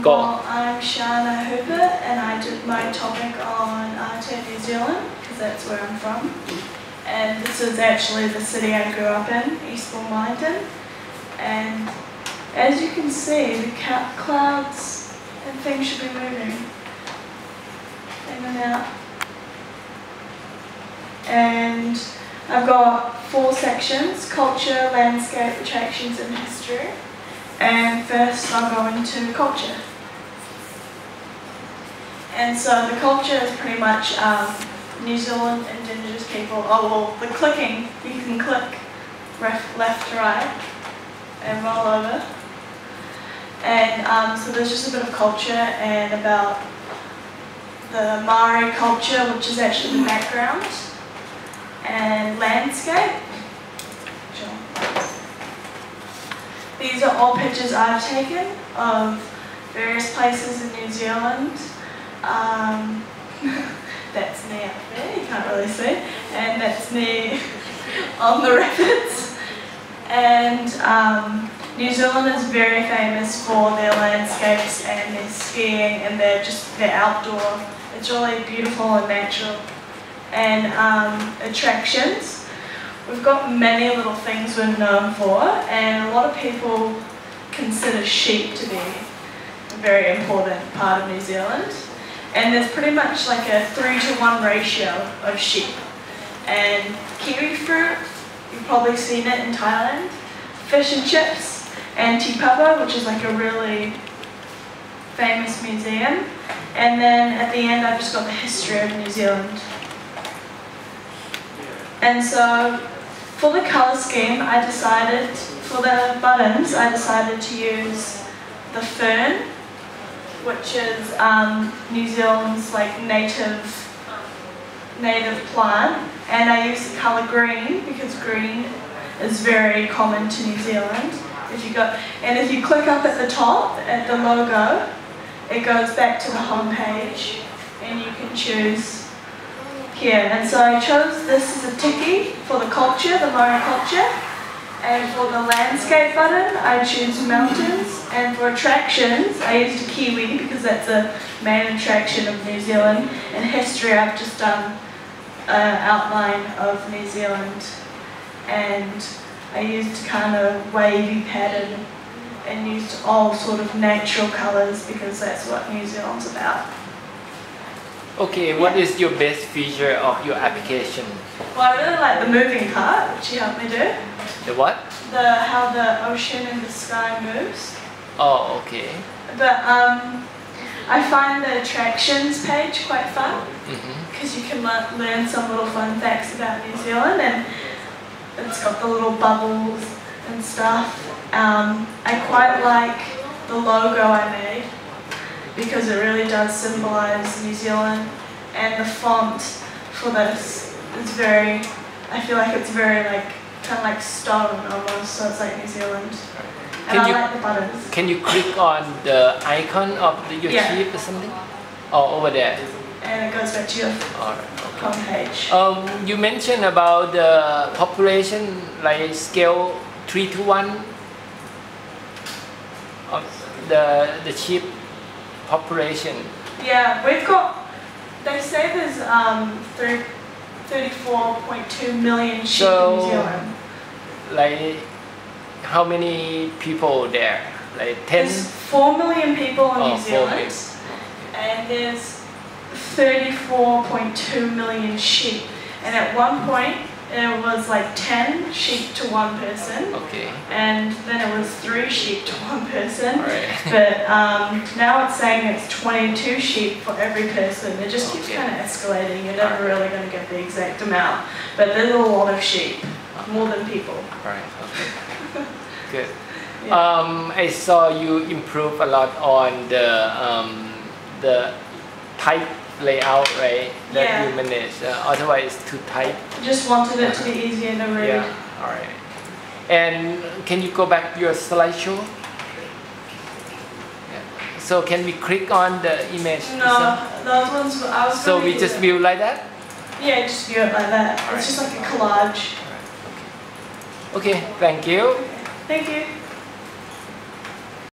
Go. Well, I'm Shana Hooper and I did my topic on Aotearoa, New Zealand, because that's where I'm from. And this is actually the city I grew up in, Eastbourne, Wellington. And as you can see, the clouds and things should be moving in and out. And I've got 4 sections: culture, landscape, attractions and history. And first I'll go into culture. And so the culture is pretty much New Zealand Indigenous people. Oh well, the clicking, you can click left to right and roll over. And so there's just a bit of culture and about the Maori culture, which is actually the background, and landscape. These are all pictures I've taken of various places in New Zealand. That's me up there, you can't really see, and that's me on the rapids. And New Zealand is very famous for their landscapes and their skiing and their outdoor. It's really beautiful and natural. And attractions. We've got many little things we're known for, and a lot of people consider sheep to be a very important part of New Zealand. And there's pretty much like a 3-to-1 ratio of sheep. And kiwi fruit, you've probably seen it in Thailand. Fish and chips, and Te Papa, which is like a really famous museum. And then at the end I've just got the history of New Zealand. And so for the colour scheme, for the buttons, I decided to use the fern, which is New Zealand's like native plant, and I use the colour green because green is very common to New Zealand. If you click up at the top at the logo, it goes back to the home page, and you can choose here. And so I chose this as a tiki for the culture, the Maori culture. And for the landscape button, I choose mountains. And for attractions, I used a kiwi because that's a main attraction of New Zealand. And history, I've just done an outline of New Zealand. And I used kind of wavy pattern and used all sort of natural colours because that's what New Zealand's about. Okay, what is your best feature of your application? Well, I really like the moving part, which you helped me do. The what? How the ocean and the sky moves. Oh, okay. But I find the attractions page quite fun because you can learn some little fun facts about New Zealand, and it's got the little bubbles and stuff. I quite like the logo I made, because it really does symbolise New Zealand, and the font for this is very, I feel like it's very kind of like stone almost, so it's like New Zealand. And I like the buttons. Can you click on the icon of your sheep or something? Oh, over there. And it goes back to your home page. You mentioned about the population, like scale 3-to-1 of the sheep population. Yeah, we've got, they say there's 34.2 million sheep in New Zealand. Like, how many people there? Like 10? There's 4 million people in New Zealand, and there's 34.2 million sheep. And at one point, it was like 10 sheep to 1 person, and then it was 3 sheep to 1 person, but now it's saying it's 22 sheep for every person. It just keeps kind of escalating. You're never really going to get the exact amount, but there's a lot of sheep, more than people. Right, okay. Good. I saw you improve a lot on the type layout, right? That you manage. Otherwise, it's too tight. Just wanted it to be easier to read. Yeah. All right. And can you go back to your slideshow? Yeah. So can we click on the image? No, those ones I was. So we just view like that? Yeah, just view it like that. It's just like a collage. Okay. Okay. Thank you. Thank you.